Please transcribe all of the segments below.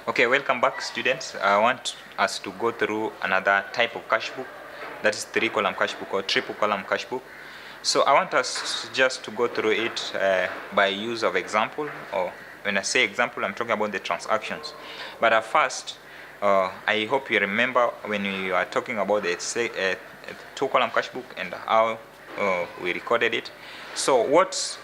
Okay, welcome back, students. I want us to go through another type of cash book, that is 3-column cash book or triple column cash book. So I want us just to go through it by use of example, or when I say example, I'm talking about the transactions. But at first, I hope you remember when we are talking about the 2-column cash book and how we recorded it. So what's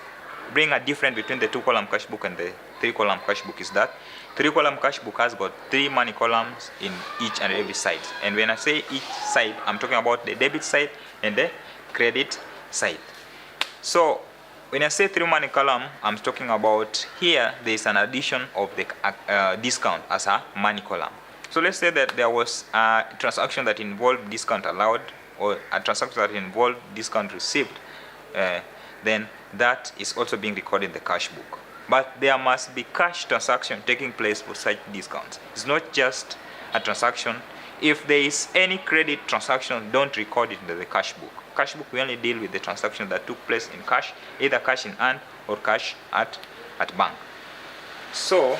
bring a difference between the 2-column cash book and the 3-column cash book is that 3-column cash book has got 3 money columns in each and every side. And when I say each side, I'm talking about the debit side and the credit side. So when I say 3 money column, I'm talking about here there is an addition of the discount as a money column. So let's say that there was a transaction that involved discount allowed or a transaction that involved discount received, then that is also being recorded in the cash book. But there must be cash transaction taking place for such discounts. It's not just a transaction. If there is any credit transaction, don't record it in the cash book. Cash book, we only deal with the transaction that took place in cash, either cash in hand or cash at bank. So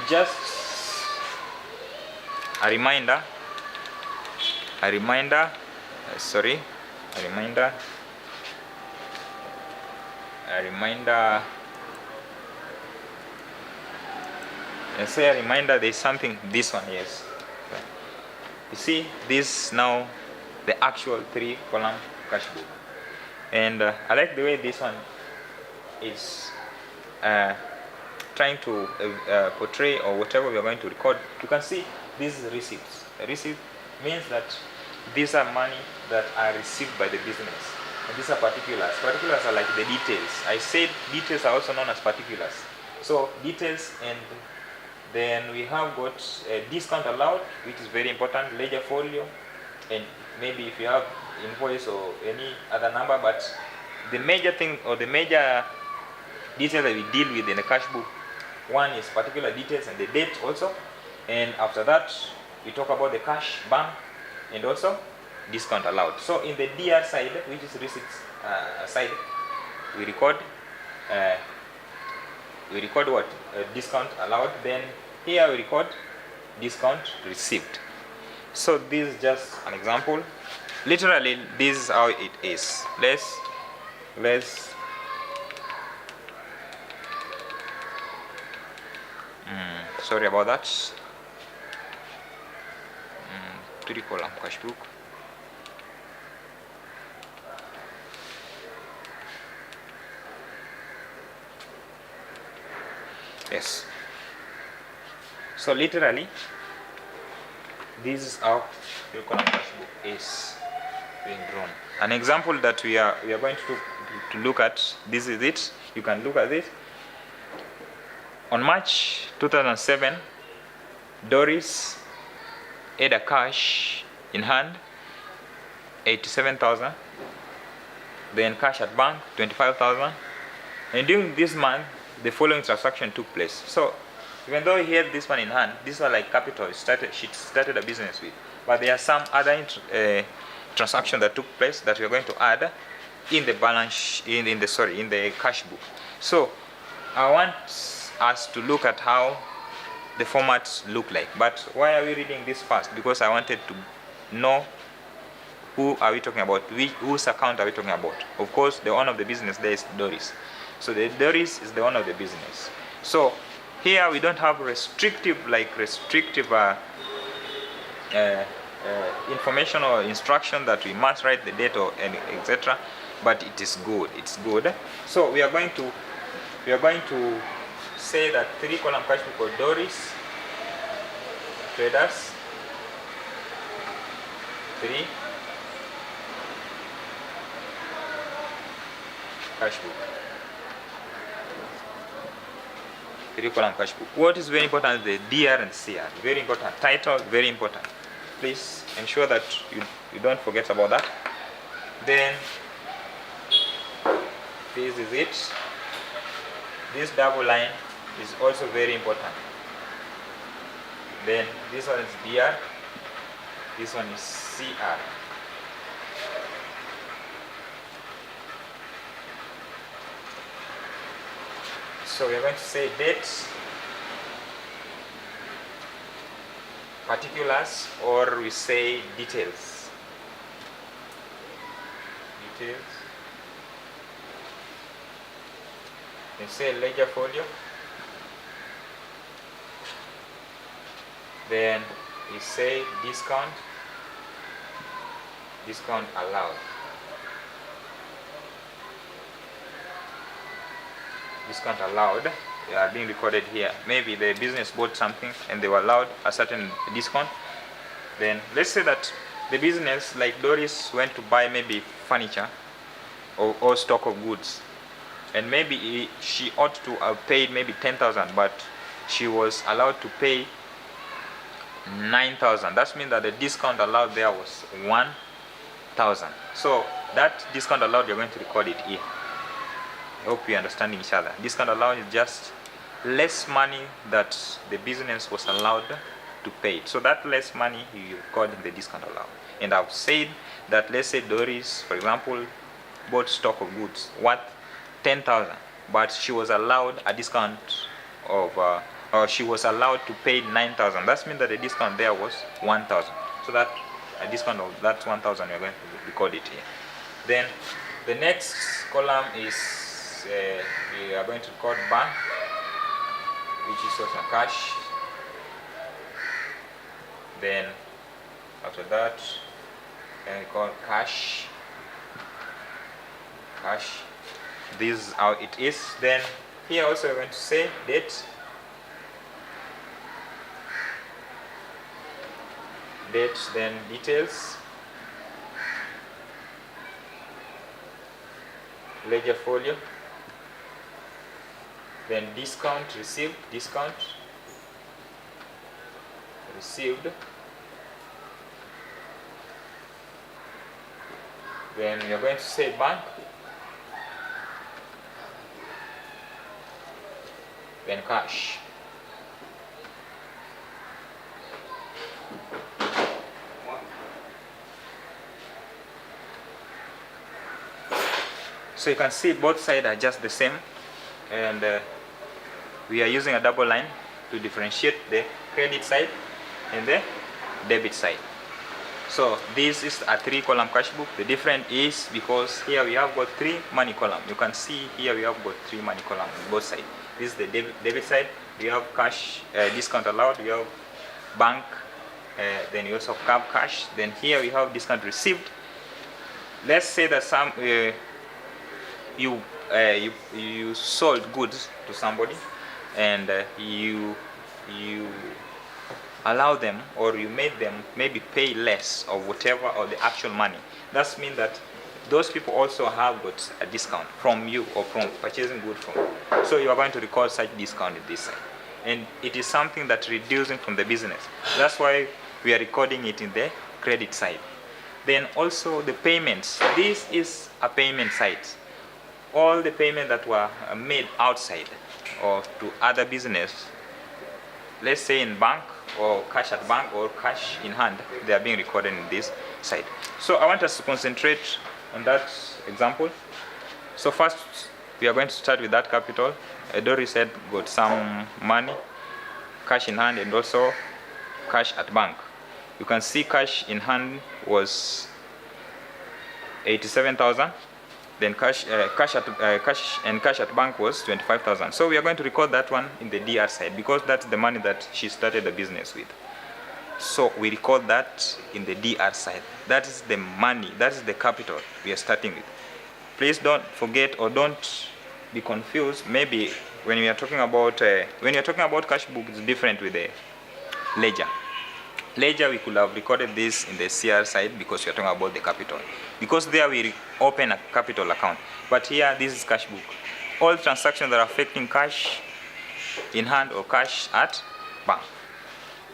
just a reminder, there's something, this one, yes. You see, this now the actual 3-column cash book. And I like the way this one is trying to portray or whatever we are going to record. You can see these receipts. A receipt means that these are money that are received by the business. And these are particulars. Particulars are like the details. I said details are also known as particulars. So details, and then we have got a discount allowed, which is very important, ledger folio, and maybe if you have invoice or any other number. But the major thing or the major detail that we deal with in the cash book, one is particular details and the date also. And after that, we talk about the cash, bank, and also discount allowed. So in the DR side, which is receipts side, we record what? Discount allowed. Then here we record discount received. So this is just an example. Literally, this is how it is. Let's sorry about that. 3-column cash book. Yes. So literally, this is how 3-column cash book is being drawn. An example that we are going to look at. This is it. You can look at this. On March 2007, Doris had a cash in hand 87,000. Then cash at bank 25,000. And during this month, the following transaction took place. So even though he had this one in hand, these are like capital she started a business with. But there are some other transactions that took place that we are going to add in the balance in the cash book. So I want us to look at how the formats look like. But why are we reading this first? Because I wanted to know who are we talking about, whose account are we talking about. Of course, the owner of the business there is Doris. So the Doris is the owner of the business. So here we don't have restrictive information or instruction that we must write the date or etc. But it is good. It's good. So we are going to say that 3-column cash book for Doris traders 3 cash book. 3-column cash book. What is very important is the DR and CR. Very important. Title, very important. Please ensure that you don't forget about that. Then this is it. This double line is also very important. Then this one is DR. This one is CR. So we are going to say date particulars, or we say details. Details. You say ledger folio. Then you say discount. Discount allowed. Discount allowed. They are being recorded here. Maybe the business bought something and they were allowed a certain discount. Then let's say that the business, like Doris, went to buy maybe furniture or stock of goods, and maybe she ought to have paid maybe 10,000, but she was allowed to pay 9,000. That means that the discount allowed there was 1,000. So that discount allowed, you're going to record it here. I hope you're understanding each other. Discount allowed is just less money that the business was allowed to pay. So that less money you record in the discount allowed. And I've said that, let's say Doris, for example, bought stock of goods worth 10,000, but she was allowed a discount of, or she was allowed to pay 9,000. That means that the discount there was 1,000. So that a discount of that 1,000, you're going to record it here. Then the next column is we are going to record bank, which is also cash. Then after that, we record cash. Cash. This is how it is. Then here also we're going to say date. Date, then details. Ledger folio. Then discount received. Discount received. Then we are going to say bank. Then cash. So you can see both sides are just the same, and we are using a double line to differentiate the credit side and the debit side. So this is a 3-column cash book. The difference is because here we have got 3 money columns. You can see here we have got 3 money columns on both sides. This is the debit side. We have cash, discount allowed. We have bank. Then you also have cash. Then here we have discount received. Let's say that some you sold goods to somebody, and you allow them, or you made them maybe pay less of whatever, or the actual money. That means that those people also have got a discount from you, or from purchasing goods from you. So you are going to record such discount in this side, and it is something that reducing from the business. That's why we are recording it in the credit side. Then also the payments. This is a payment side. All the payments that were made outside or to other business, let's say in bank, or cash at bank, or cash in hand, they are being recorded in this side. So I want us to concentrate on that example. So first we are going to start with that capital. Doris said got some money, cash in hand, and also cash at bank. You can see cash in hand was 87,000. Then cash at bank was 25,000. So we are going to record that one in the DR side, because that's the money that she started the business with. So we record that in the DR side. That is the money, that is the capital we are starting with. Please don't forget, or don't be confused. Maybe when we are talking about cash book, it's different with the ledger. Ledger, we could have recorded this in the CR side, because we are talking about the capital. Because there we open a capital account. But here, this is cash book. All transactions that are affecting cash in hand or cash at bank.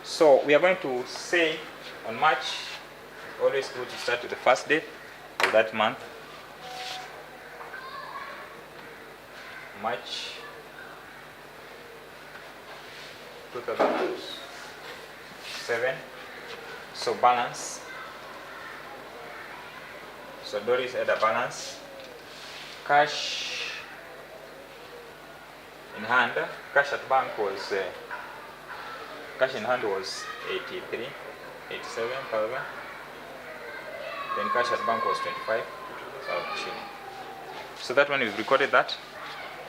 So we are going to say on March, always good to start with the first day of that month. March 2007. So balance. So Doris had a balance. Cash in hand, cash at bank was Cash in hand was 87,000. Then cash at bank was 25,000 shilling. So that one, we've recorded that.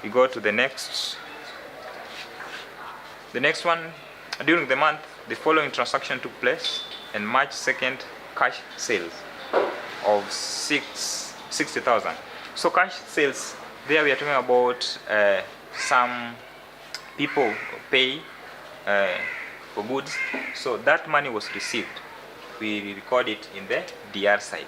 We go to the next. The next one, during the month, the following transaction took place. And March 2nd, cash sales of 60,000. So cash sales, there we are talking about some people pay for goods. So that money was received. We record it in the DR side.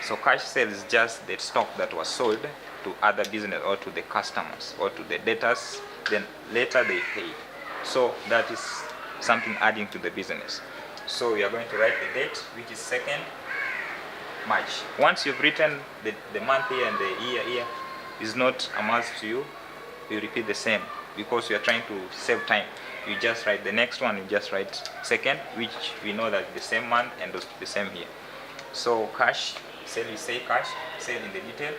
So cash sales is just the stock that was sold to other business or to the customers or to the debtors. Then later they paid. So that is something adding to the business. So we are going to write the date, which is 2nd March. Once you've written the month here and the year here is not a must to you, you repeat the same because you are trying to save time. You just write the next one, you just write 2nd, which we know that the same month and the same here. So cash sale, you say cash sale in the detail.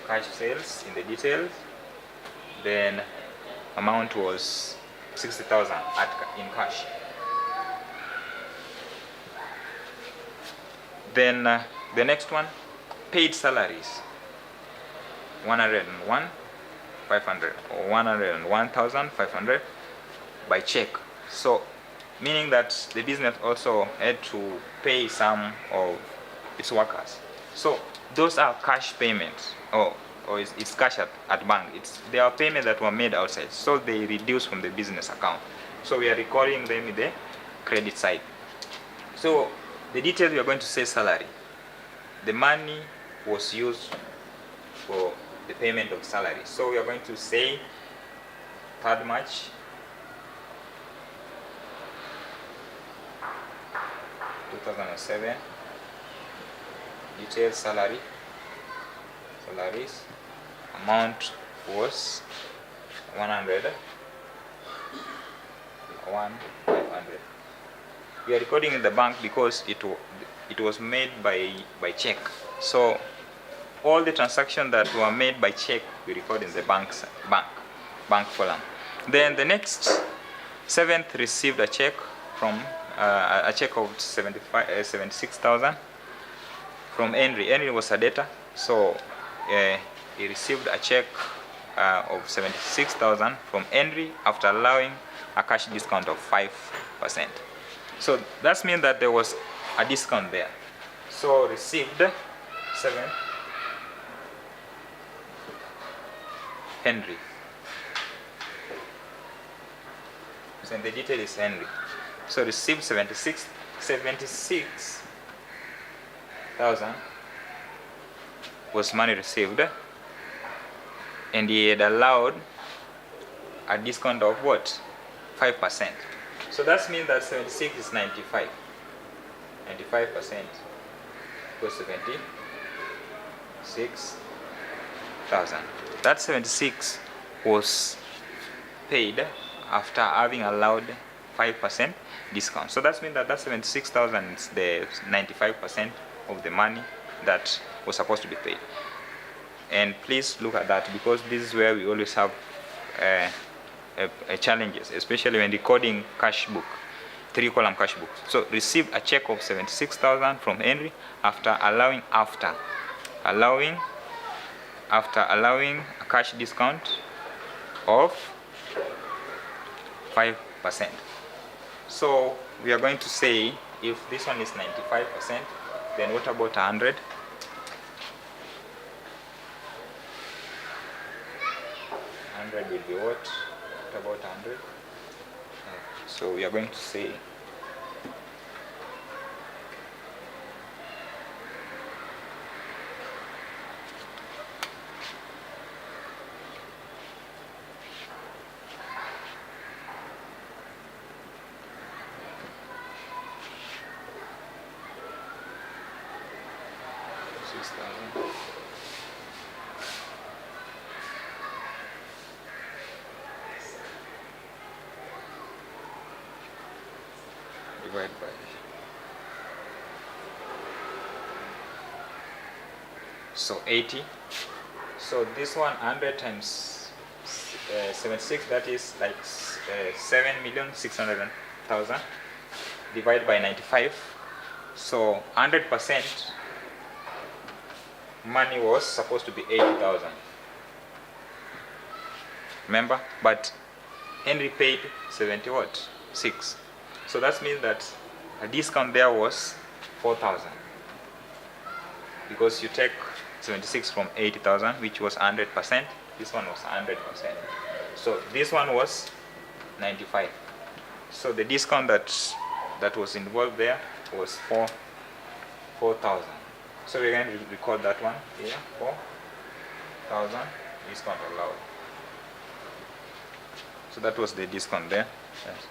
Cash sales in the details. Then amount was 60,000 in cash. Then the next one, paid salaries, 101,500 or 101,500 by check. So meaning that the business also had to pay some of its workers. So those are cash payments, or it's cash at bank. They are payments that were made outside, so they reduce from the business account. So we are recording them in the credit side. So the details, we are going to say salary. The money was used for the payment of salary. So we are going to say 3rd March 2007. Details salaries. Amount was 101,500. We are recording in the bank because it was made by check. So all the transactions that were made by check, we record in the bank column. Then the next 7th received a check from a check of 76,000 from Henry. Henry was a debtor, so he received a check of 76,000 from Henry after allowing a cash discount of 5%. So that means that there was a discount there. So received 7 Henry. So the detail is Henry. So received 76,000 was money received, and he had allowed a discount of what? 5%. So that means that 76 is 95. 95% equals 76,000. That 76 was paid after having allowed 5% discount. So that means that 76,000 is the 95% of the money that was supposed to be paid. And please look at that, because this is where we always have challenges, especially when recording cash book, 3-column cash book. So received a check of 76,000 from Henry after allowing a cash discount of 5%. So we are going to say, if this one is 95%, then what about 100? 100 will be what? What about 100? So we are going to say divide by. So 80. So this one 100 times 76, that is like 7,600,000 divided by 95. So 100% money was supposed to be 80,000. Remember? But Henry paid 70 what? 6. So that means that a discount there was 4,000. Because you take 76 from 80,000, which was 100%. This one was 100%. So this one was 95. So the discount that was involved there was 4,000. So we're going to record that one here. 4,000 discount allowed. So that was the discount there. Yes.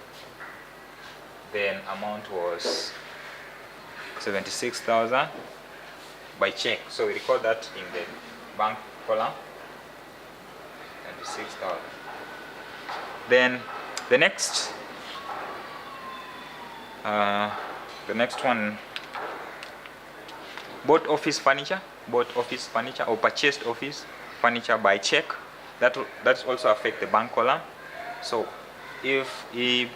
Then amount was 76,000 by check. So we record that in the bank column. 76,000. Then the next one, bought office furniture or purchased office furniture by check. That also affect the bank column. So if he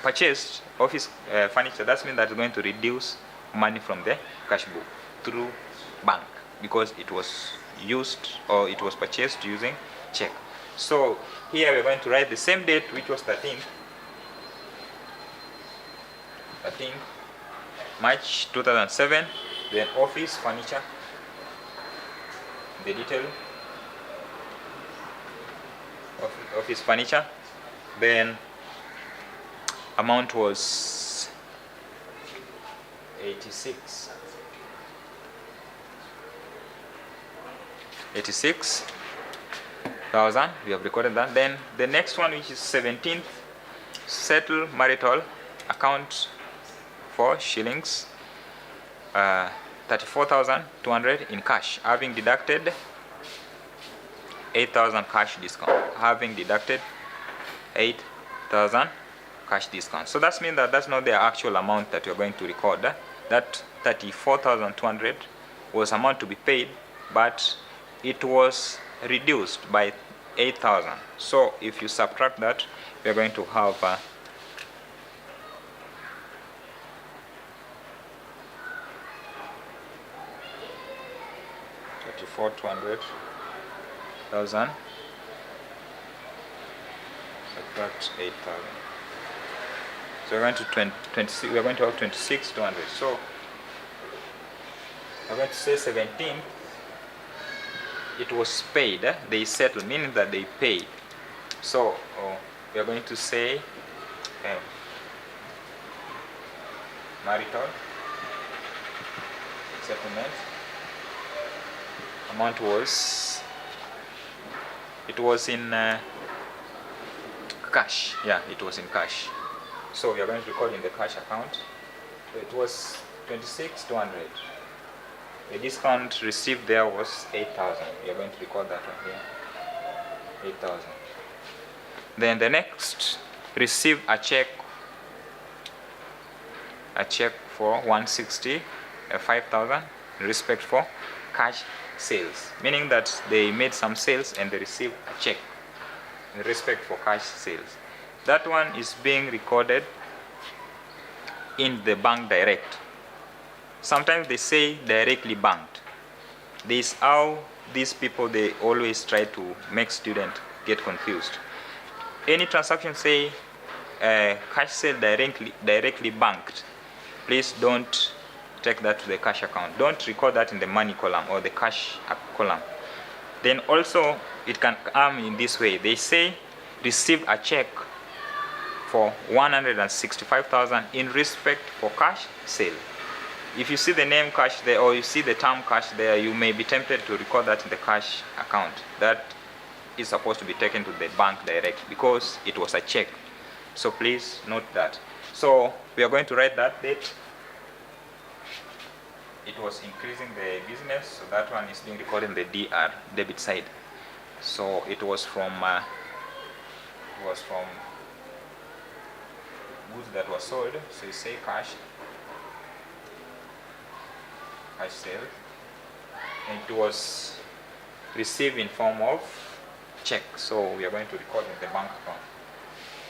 purchased office furniture, that means that's going to reduce money from the cash book through bank, because it was used or it was purchased using check. So here we're going to write the same date, which was 13th March 2007. Then office furniture, the detail of office furniture. Then amount was 86,000. We have recorded that. Then the next one, which is 17th, settle marital account for shillings 34,200 in cash, having deducted 8,000 cash discount. Having deducted 8,000 cash discount. So that means that that's not the actual amount that you're going to record. That 34,200 was amount to be paid, but it was reduced by 8,000. So if you subtract that, we are going to have 34,200,000 subtract 8,000. So we're going to 26. We're going to have 26,200. So I'm going to say 17. It was paid. They settled, meaning that they paid. So we are going to say marital settlement. Amount was, it was in cash. Yeah, it was in cash. So we are going to record in the cash account. It was 26,200. The discount received there was 8,000. We are going to record that one here. 8,000. Then the next, received a check for 165,000 in respect for cash sales, meaning that they made some sales and they received a check in respect for cash sales. That one is being recorded in the bank direct. Sometimes they say directly banked. This is how these people, they always try to make students get confused. Any transaction say cash sale directly banked, please don't take that to the cash account. Don't record that in the money column or the cash column. Then also it can come in this way. They say received a check for 165,000 in respect for cash sale. If you see the name cash there or you see the term cash there, you may be tempted to record that in the cash account. That is supposed to be taken to the bank direct because it was a check. So please note that. So we are going to write that date. It was increasing the business, so that one is being recorded in the DR, debit side. So it was from goods that were sold. So you say cash sale, and it was received in form of check. So we are going to record in the bank account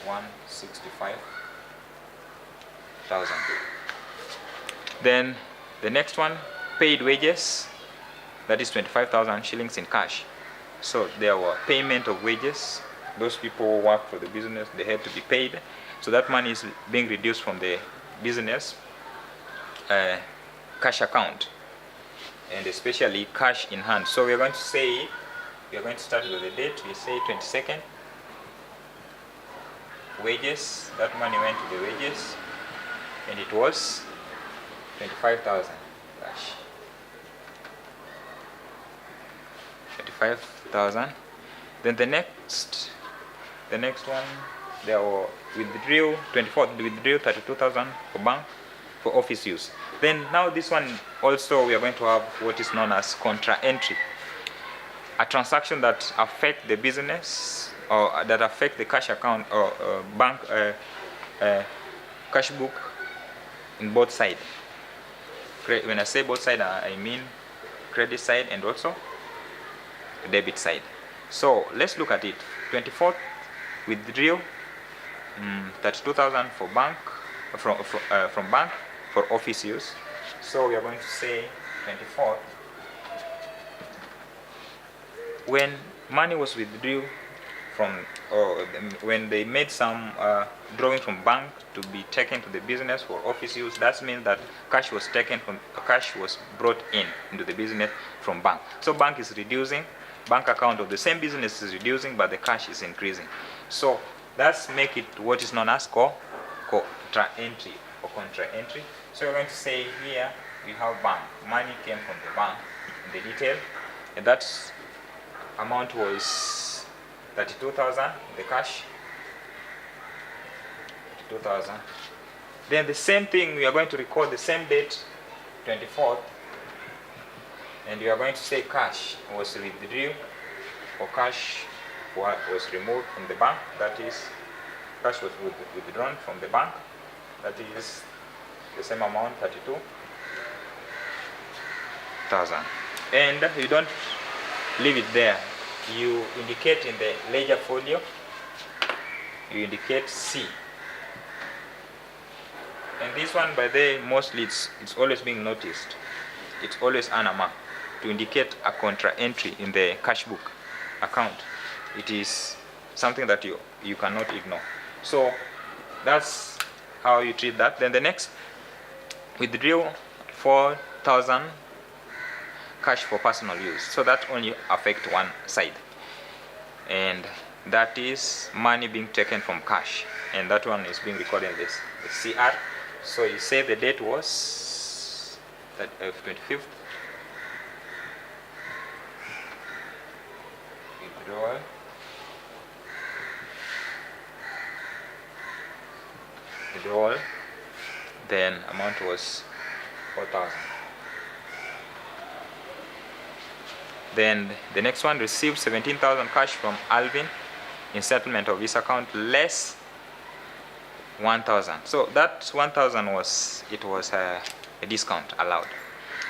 165,000. Then the next one, paid wages, that is 25,000 shillings in cash. So there were payment of wages. Those people who work for the business, they had to be paid. So that money is being reduced from the business cash account, and especially cash in hand. So we are going to say, we are going to start with the date. We say 22nd. Wages, that money went to the wages, and it was 25,000 cash. 25,000. Then the next one, there were withdrew 32,000 for bank for office use. Then now this one also, we are going to have what is known as Contra Entry, a transaction that affect the business or that affect the cash account or bank cash book in both sides. When I say both sides, I mean credit side and also debit side. So let's look at it. 24th withdrew 32,000 for bank from bank for office use. So we are going to say 24th. When money was withdrew from, or when they made some drawing from bank to be taken to the business for office use, that means that cash was brought into the business from bank. So bank is reducing, bank account of the same business is reducing, but the cash is increasing. So that's make it what is known as Contra Entry or Contra Entry. So we're going to say here we have bank, money came from the bank in the detail, and that amount was 32,000, the cash 2,000. Then the same thing, we are going to record the same date, 24th, and we are going to say cash was withdrew or cash was removed from the bank, that is cash was withdrawn from the bank, that is the same amount, 32,000. And you don't leave it there, you indicate in the ledger folio, you indicate C. And this one, by the way, mostly it's always being noticed. It's always Anama to indicate a contra entry in the cash book account. It is something that you cannot ignore. So that's how you treat that. Then the next, withdrew 4,000 cash for personal use. So that only affect one side, and that is money being taken from cash, and that one is being recorded in the CR. So you say the date was that 25th. Withdrawal. Then amount was 4,000. Then the next one, received 17,000 cash from Alvin in settlement of his account, less 1,000. So that 1,000 was a discount allowed.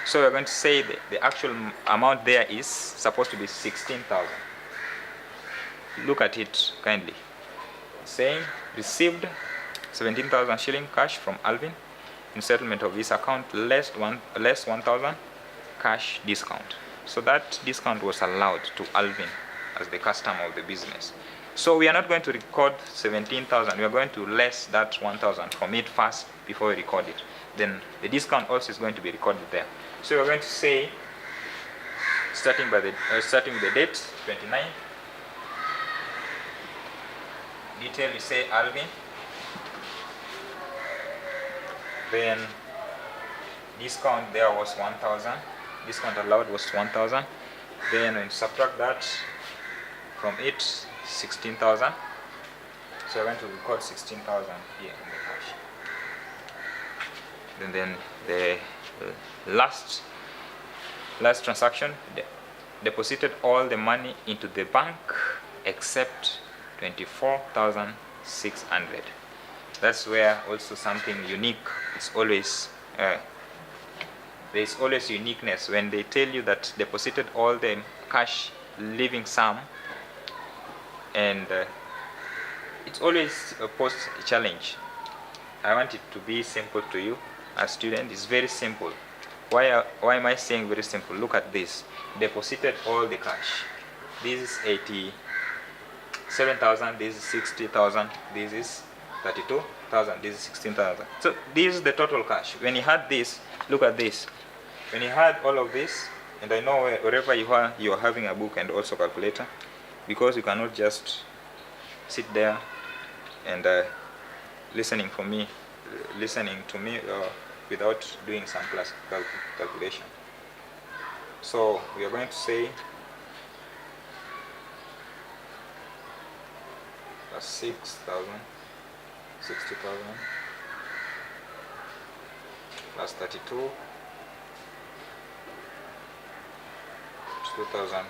So we're going to say the actual amount there is supposed to be 16,000. Look at it kindly. Saying received 17,000 shilling cash from Alvin in settlement of his account, less 1,000 cash discount. So that discount was allowed to Alvin as the customer of the business. So we are not going to record 17,000. We are going to less that 1,000 from it first before we record it. Then the discount also is going to be recorded there. So we are going to say, starting with the date 29. Detail, you say Alvin. Then discount there was 1,000. Discount allowed was 1,000. Then when you subtract that from it, 16,000. So we're going to record 16,000 here in the cash. Then the last transaction, deposited all the money into the bank except 24,600. That's where also something unique. It's always there's always uniqueness when they tell you that deposited all the cash, leaving some and it's always a post challenge. I want it to be simple to you as student. It's very simple. Why am I saying very simple? Look at this. Deposited all the cash. This is 87,000. This is 60,000. This is 32,000. This is 16,000. So this is the total cash. When you had this, look at this. When you had all of this, and I know wherever you are having a book and also calculator, because you cannot just sit there and listening to me without doing some class calculation. So we are going to say plus 6,000, 60,000 plus 32, 2,000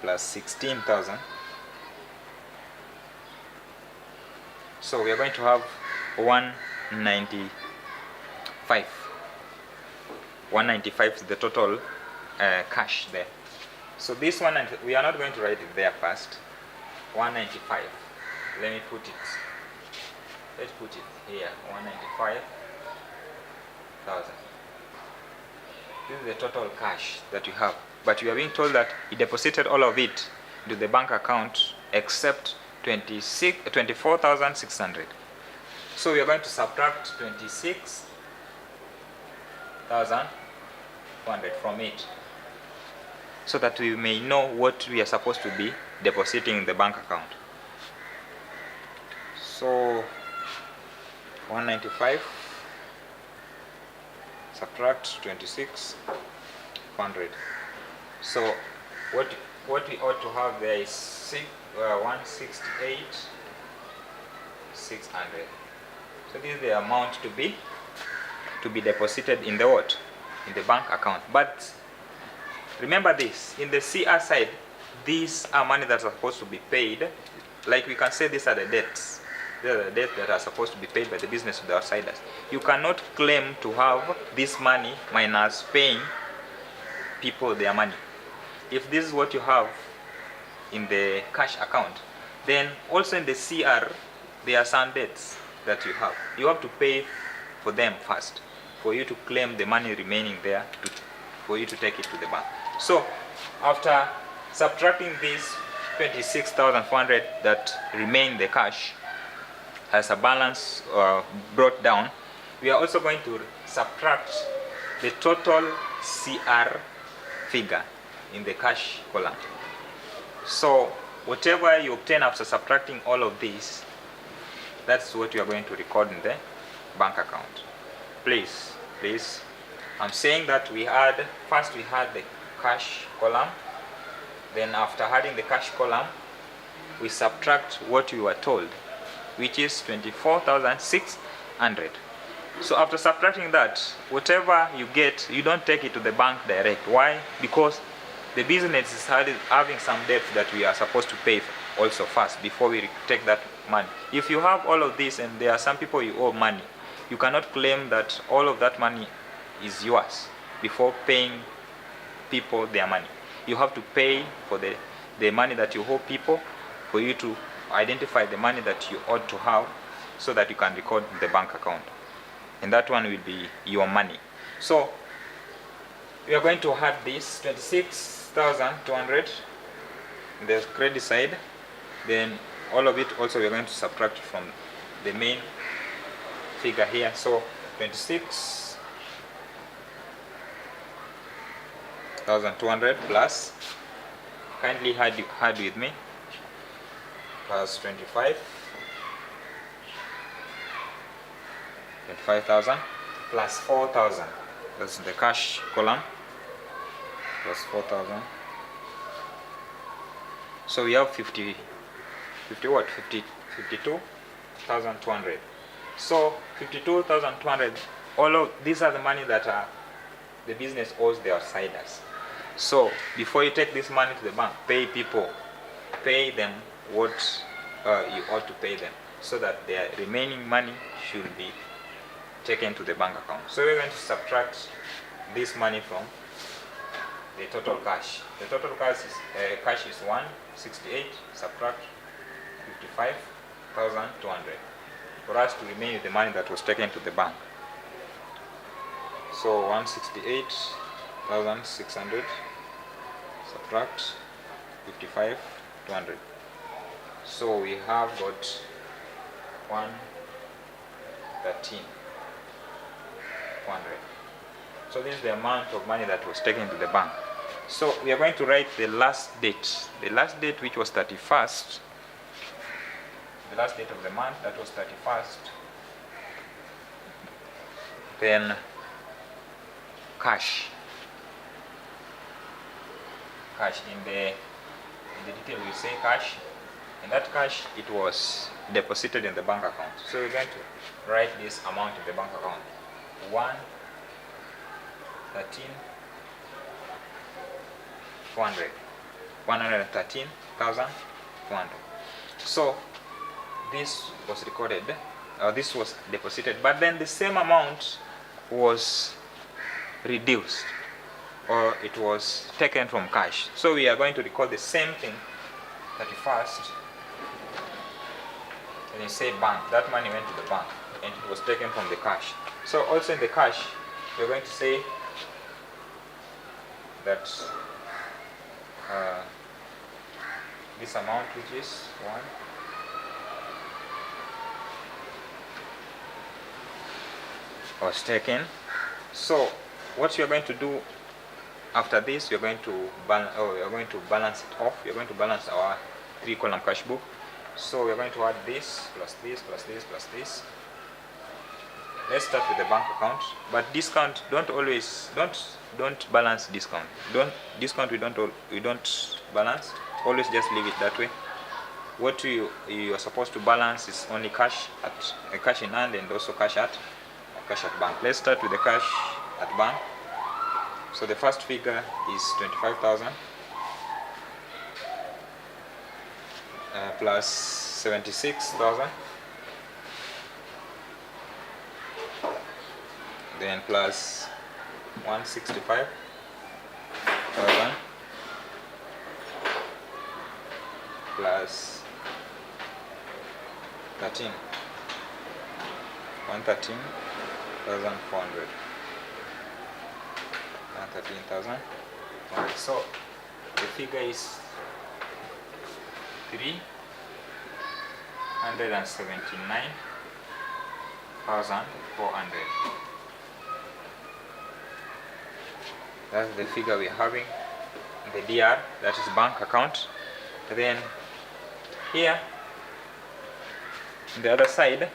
plus 16,000. So we are going to have 195. 195 is the total cash there. So this one, we are not going to write it there first. 195. Let me put it. Let's put it here. 195,000. This is the total cash that you have. But you are being told that you deposited all of it to the bank account except 24,600. So we are going to subtract 26,200 from it, so that we may know what we are supposed to be depositing in the bank account. So 195 subtract 26,200. So what we ought to have there is 168,600. So this is the amount to be deposited in the what? In the bank account. But remember this, in the CR side, these are money that are supposed to be paid. Like we can say these are the debts. These are the debts that are supposed to be paid by the business to the outsiders. You cannot claim to have this money minus paying people their money. If this is what you have in the cash account, then also in the CR there are some debts that you have. You have to pay for them first for you to claim the money remaining there, for you to take it to the bank. So after subtracting this 26,400 that remain the cash as a balance brought down, we are also going to subtract the total CR figure in the cash column. So whatever you obtain after subtracting all of these, that's what you are going to record in the bank account. Please, I'm saying that first we had the cash column, then after adding the cash column, we subtract what we were told, which is 24,600. So after subtracting that, whatever you get, you don't take it to the bank direct. Why? Because the business is having some debt that we are supposed to pay also first before we take that money. If you have all of this and there are some people you owe money, you cannot claim that all of that money is yours before paying people their money. You have to pay for the money that you owe people, for you to identify the money that you ought to have, so that you can record in the bank account, and that one will be your money. So we are going to add this 26,200 in the credit side, then all of it also we are going to subtract from the main figure here. So 26,200 plus, kindly add with me, plus 25,000 plus 4,000. That's the cash column, plus 4,000. So we have 52,200. So 52,200, all of these are the money that the business owes the outsiders. So before you take this money to the bank, pay people, pay them what you ought to pay them, so that their remaining money should be taken to the bank account. So we're going to subtract this money from the total cash. The total cash is 168 subtract 55,200 for us to remain with the money that was taken to the bank. So 168,600 subtract 55,200. So we have got 113,400. So this is the amount of money that was taken to the bank. So we are going to write the last date. The last date, which was 31st. The last date of the month, that was 31st. Then cash. Cash in the detail we say cash. In that cash, it was deposited in the bank account. So we're going to write this amount in the bank account. 113,400. So this was recorded, this was deposited, but then the same amount was reduced, or it was taken from cash. So we are going to record the same thing, 31st, and you say bank. That money went to the bank and it was taken from the cash. So also in the cash, we're going to say that this amount, which is 1, was taken. So what you're going to do after this, you're going to balance it off. You're going to balance our 3-column cash book. So we're going to add this plus this plus this plus this. Let's start with the bank account. But discount, don't balance discount. Discount we don't balance. Always just leave it that way. What you are supposed to balance is only cash in hand and also cash at bank. Let's start with the cash at bank. So the first figure is 25,000 plus 76,000, then plus 165,000 plus 113,400. 113,400. So the figure is 379,400. That's the figure we're having in the DR, that is bank account. Then here on the other side,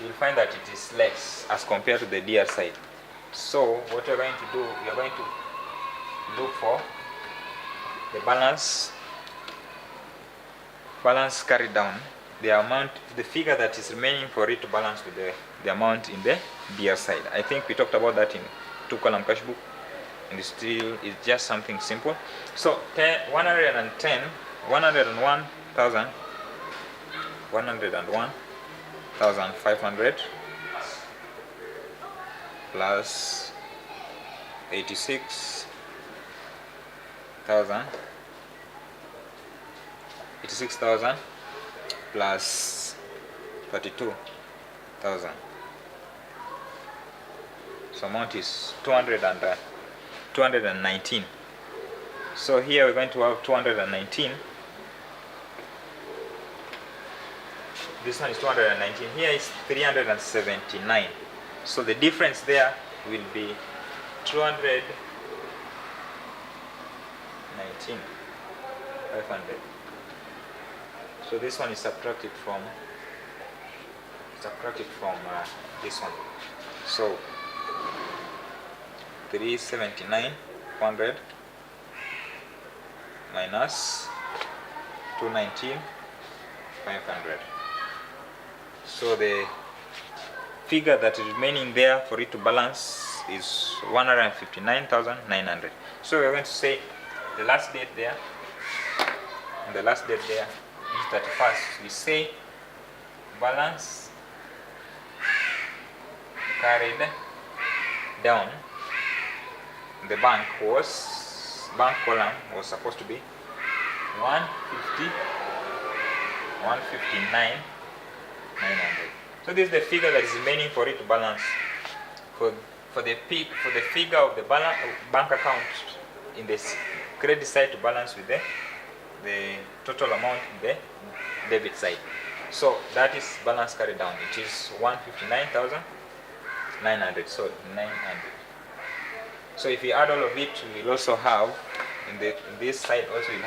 you'll find that it is less as compared to the DR side. So what you're going to do, you're going to look for the balance carried down, the amount, the figure that is remaining for it to balance with the amount in the DR side. I think we talked about that in 2-column cash book, and it's just something simple. So 101,500 plus 86,000 plus 32,000. So amount is 219. So here we're going to have 219. This one is 219. Here is 379. So the difference there will be 219,500. So this one is subtracted from this one. So 379,100 minus 219,500. So the figure that is remaining there for it to balance is 159,900. So we're going to say the last date there, and the last date there is 31st. We say balance carried down the bank column was supposed to be 150, 159, 900. So this is the figure that is remaining for it to balance. For the figure of the bank account in this credit side to balance with the total amount in the debit side. So that is balance carried down. It is 159,900. So 900. So if we add all of it, we will also have in this side also we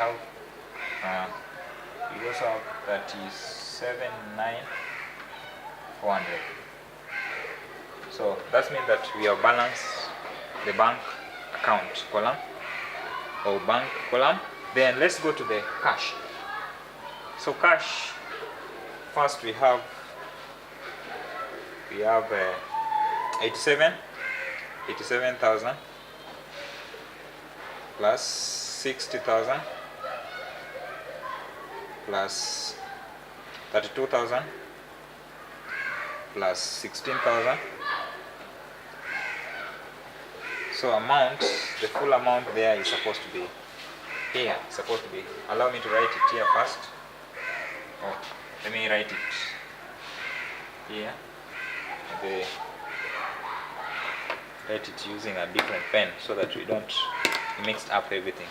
also have 37,900. So that means that we have balanced the bank account column or bank column. Then let's go to the cash. So cash, first we have 87,000 plus 60,000 plus 32,000 plus 16,000. So amount, the full amount there is supposed to be here. Allow me to write it here first. Oh, let me write it here. Write it using a different pen so that we don't mix up everything.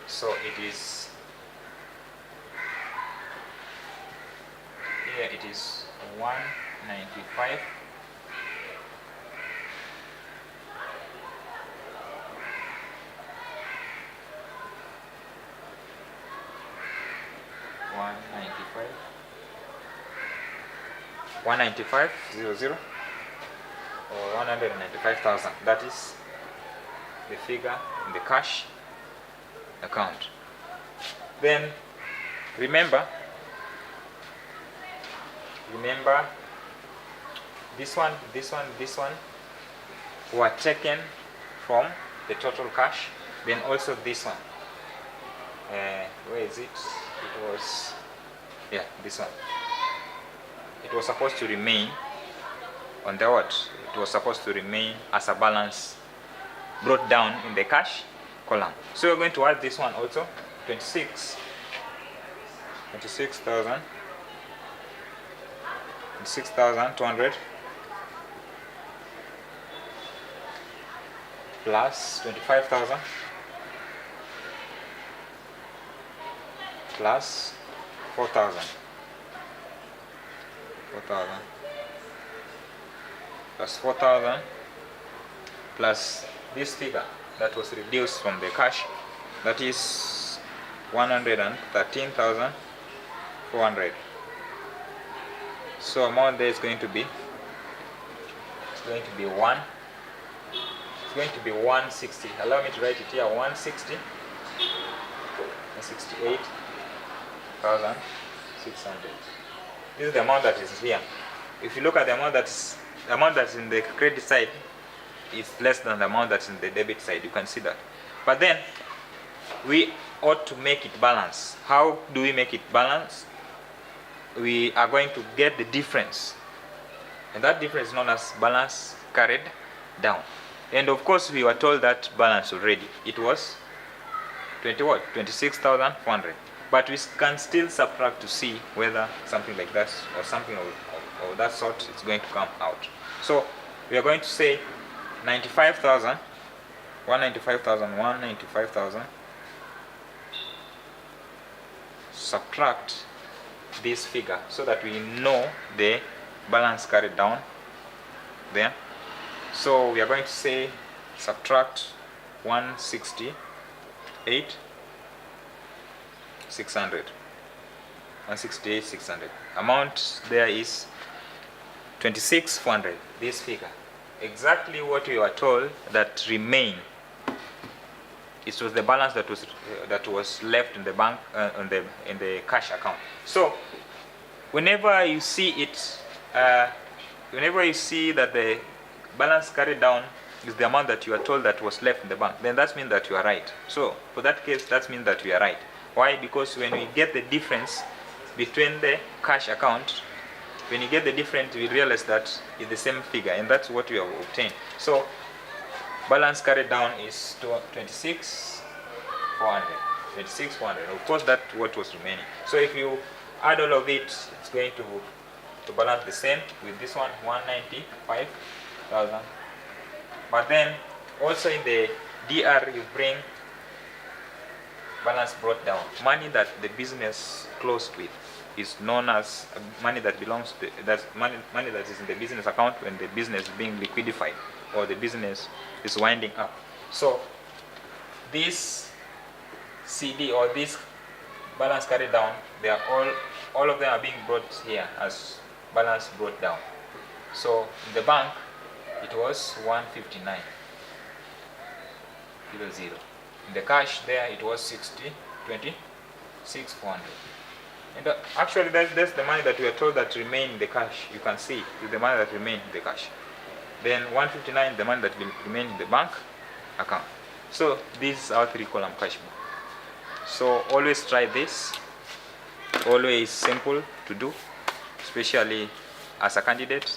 So it is here. It is 195. 195,000 or 195,000. That is the figure in the cash account. Then remember this one were taken from the total cash. Then also this one, where is it? It was, yeah, this one. It was supposed to remain on the what? It was supposed to remain as a balance brought down in the cash column. So we're going to add this one also, 26,200 plus 25,000 plus 4,000 plus 4,000 plus this figure that was reduced from the cash, that is 113,400. So amount there is going to be 160. Allow me to write it here, 168,600. This is the amount that is here. If you look at the amount that's in the credit side, is less than the amount that's in the debit side. You can see that. But then we ought to make it balance. How do we make it balance? We are going to get the difference, and that difference is known as balance carried down. And of course we were told that balance already. It was 26,400. But we can still subtract to see whether something like that or something of that sort is going to come out. So we are going to say 95,000, 195,000, subtract this figure so that we know the balance carried down there. So we are going to say subtract 168,600. Amount there is 26,400. This figure, exactly what we were told that remain. It was the balance that was left in the bank in the cash account. So whenever you see it, whenever you see that the balance carried down is the amount that you are told that was left in the bank, then that means that you are right. So for that case, that means that we are right. Why? Because when we get the difference between the cash account, when you get the difference, we realize that it's the same figure, and that's what we have obtained. So balance carried down is 26,400. 26,400. Of course, that's what was remaining. So if you add all of it, it's going to balance the same with this one, 195,000. But then also in the DR you bring balance brought down. Money that the business closed with is known as money that belongs to money that is in the business account when the business is being liquidified or the business is winding up. So this CD or this balance carried down, they are all of them are being brought here as balance brought down. So in the bank it was 159.00. In the cash there it was 26,400. And actually that's the money that we are told that remain in the cash. You can see is the money that remained in the cash. Then 159 the money that will remain in the bank account. So this is our 3-column cash book. So always try this. Always simple to do, especially as a candidate.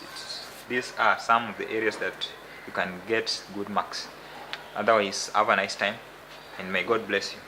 These are some of the areas that you can get good marks. Otherwise, have a nice time and may God bless you.